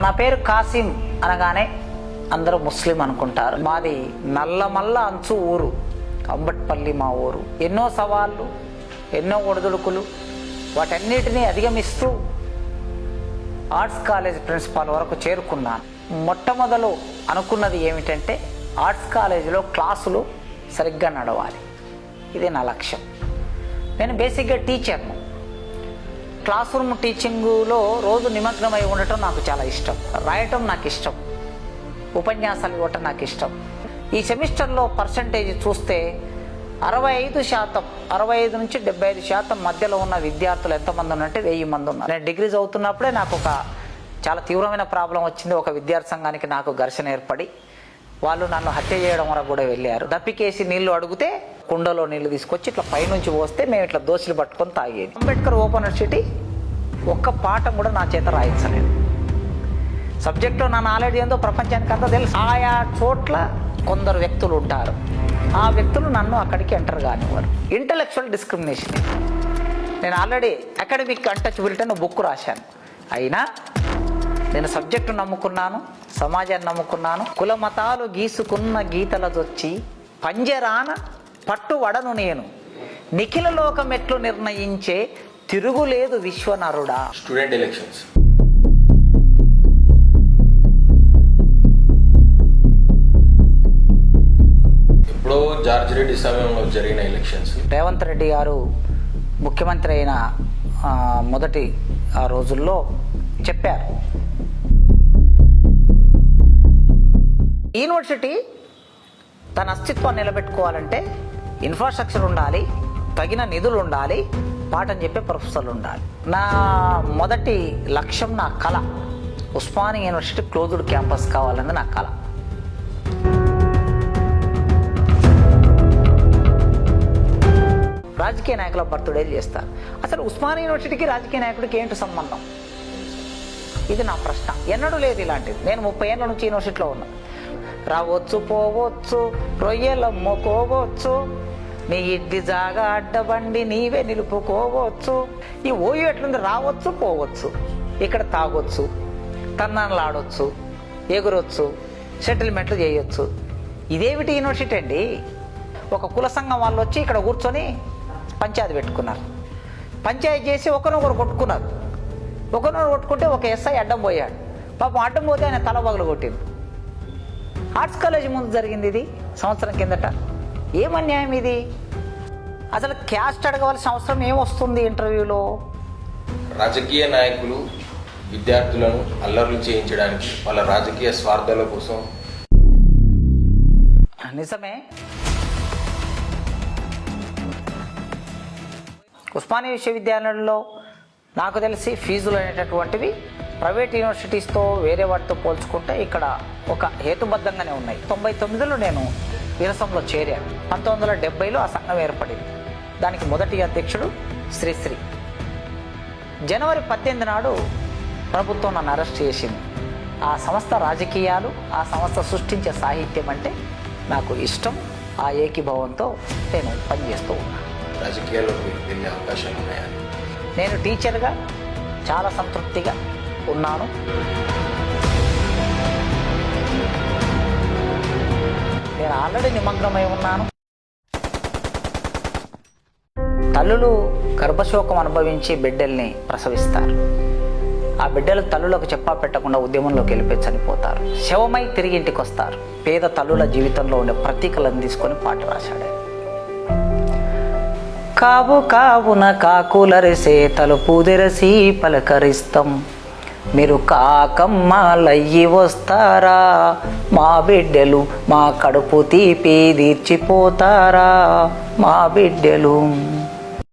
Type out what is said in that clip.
నా పేరు కాసిం అనగానే అందరూ ముస్లిం అనుకుంటారు. మాది నల్లమల్ల అంచు ఊరు, అంబట్పల్లి మా ఊరు. ఎన్నో సవాళ్ళు, ఎన్నో ఒడిదుడుకులు, వాటన్నిటినీ అధిగమిస్తూ ఆర్ట్స్ కాలేజ్ ప్రిన్సిపాల్ వరకు చేరుకున్నాను. మొట్టమొదలు అనుకున్నది ఏమిటంటే ఆర్ట్స్ కాలేజీలో క్లాసులు సరిగ్గా నడవాలి. ఇది నా లక్ష్యం. నేను బేసిక్గా టీచర్ను. క్లాస్ రూమ్ టీచింగులో రోజు నిమగ్నమై ఉండటం నాకు చాలా ఇష్టం. రాయటం నాకు ఇష్టం, ఉపన్యాసాలు ఇవ్వటం నాకు ఇష్టం. ఈ సెమిస్టర్లో పర్సంటేజ్ చూస్తే 65%, 65 నుంచి 75% మధ్యలో ఉన్న విద్యార్థులు ఎంతమంది ఉన్నట్టే 1000 మంది ఉన్నారు. నేను డిగ్రీ చదువుతున్నప్పుడే నాకు ఒక చాలా తీవ్రమైన ప్రాబ్లం వచ్చింది. ఒక విద్యార్థి సంఘానికి నాకు ఘర్షణ ఏర్పడి వాళ్ళు నన్ను హత్య చేయడం వరకు కూడా వెళ్ళారు. దప్పికేసి నీళ్లు అడిగితే కుండలో నీళ్లు తీసుకొచ్చి ఇట్లా పైనుంచి పోస్తే మేము ఇట్లా దోశలు పట్టుకొని తాగేది. అంబేద్కర్ ఓపెన్ యూనివర్సిటీ ఒక్క పాఠం కూడా నా చేత రాయించలేదు. సబ్జెక్టులో నా నాలెడ్జ్ ఏందో ప్రపంచానికి అంతా తెలుసు. ఆయా చోట్ల కొందరు వ్యక్తులు ఉంటారు, ఆ వ్యక్తులు నన్ను అక్కడికి ఎంటర్ కానివ్వరు. Intellectual discrimination. నేను ఆల్రెడీ అకాడమిక్ అన్టచబిలిటీ అని బుక్ రాశాను. అయినా నేను సబ్జెక్టు నమ్ముకున్నాను, సమాజాన్ని నమ్ముకున్నాను. కుల మతాలు గీసుకున్న గీతలదొచ్చి పంజరాన పట్టువడను నేను, నిఖిల లోకమెట్లు నిర్ణయించే తిరుగులేదు విశ్వనరుడా. స్టూడెంట్ ఎలక్షన్స్ ఇప్పుడు జార్జ్ రెడ్డి సమయంలో జరిగిన ఎలక్షన్స్, రేవంత్ రెడ్డి గారు ముఖ్యమంత్రి అయిన మొదటి ఆ రోజుల్లో చెప్పారు, యూనివర్సిటీ తన అస్తిత్వాన్ని నిలబెట్టుకోవాలంటే ఇన్ఫ్రాస్ట్రక్చర్ ఉండాలి, తగిన నిధులు ఉండాలి, పాఠం చెప్పే ప్రొఫెసర్లు ఉండాలి. నా మొదటి లక్ష్యం, నా కళ ఉస్మానియా యూనివర్సిటీ క్లోజ్డ్ క్యాంపస్ కావాలన్నది నా కళ. రాజకీయ నాయకుల బర్త్డేలు చేస్తారు. అసలు ఉస్మానియా యూనివర్సిటీకి రాజకీయ నాయకుడికి ఏంటి సంబంధం? ఇది నా ప్రశ్న. ఎన్నడూ లేదు ఇలాంటిది. నేను 30 ఏళ్ళ నుంచి యూనివర్సిటీలో ఉన్నా. రావచ్చు, పోవచ్చు, రొయ్యలమ్ముకోవచ్చు, నీ ఇంటి జాగా అడ్డబండి నీవే నిలుపుకోవచ్చు. ఈ ఓయూ ఎట్లుంది? రావచ్చు, పోవచ్చు, ఇక్కడ తాగొచ్చు, తన్నాలు ఆడవచ్చు, ఎగురొచ్చు, సెటిల్మెంట్లు చేయొచ్చు. ఇదేమిటి యూనివర్సిటీ అండి? ఒక కుల సంఘం వాళ్ళు వచ్చి ఇక్కడ కూర్చొని పంచాయతీ పెట్టుకున్నారు. పంచాయతీ చేసి ఒకరినొకరు కొట్టుకున్నారు. ఒకరినొకరు కొట్టుకుంటే ఒక ఎస్ఐ అడ్డం పోయాడు. పాపం అడ్డం పోతే ఆయన తల పగలు కొట్టింది. ఆర్ట్స్ కాలేజ్ ముందు జరిగింది ఇది సంవత్సరం కిందట. ఏం అన్యాయం ఇది? అసలు క్యాస్ట్ అడగవలసిన అవసరం ఏమొస్తుంది ఇంటర్వ్యూలో? రాజకీయ నాయకులు విద్యార్థులను అల్లర్లు చేయించడానికి వాళ్ళ రాజకీయ స్వార్థాల కోసం. నిజమే. ఉస్మానియా విశ్వవిద్యాలయంలో నాకు తెలిసి ఫీజులు అనేటటువంటివి ప్రైవేట్ యూనివర్సిటీస్తో వేరే వాటితో పోల్చుకుంటే ఇక్కడ ఒక హేతుబద్ధంగానే ఉన్నాయి. 99లో నేను విరసంలో చేరాను. 1970లో ఆ సంఘం ఏర్పడింది. దానికి మొదటి అధ్యక్షుడు శ్రీశ్రీ. జనవరి 18 నాడు ప్రభుత్వం నన్ను అరెస్ట్ చేసింది. ఆ సంస్థ రాజకీయాలు, ఆ సంస్థ సృష్టించే సాహిత్యం అంటే నాకు ఇష్టం. ఆ ఏకీభావంతో నేను పనిచేస్తూ ఉన్నాను. రాజకీయాల్లోకి వెళ్ళే అవకాశాలు ఉన్నాయా? నేను టీచర్గా చాలా సంతృప్తిగా ఉన్నాను. నేను ఆల్రెడీ నిమగ్నమై ఉన్నాను. తల్లులు గర్భశోకం అనుభవించి బిడ్డల్ని ప్రసవిస్తారు. ఆ బిడ్డలు తల్లులకు చెప్పా పెట్టకుండా ఉద్యమంలోకి వెళ్ళిపోయి చనిపోతారు. శవమై తిరిగి ఇంటికి వస్తారు. పేద తల్లుల జీవితంలో ఉండే ప్రతీకలను తీసుకొని పాట రాశాడు. కావు కావున కాకులరిసే తలుపు తెరసి పలకరిస్తాం, మీరు కాకమ్మలయ్యి వస్తారా, మా బిడ్డలు మా కడుపు తీపి తీర్చిపోతారా, మా బిడ్డలు.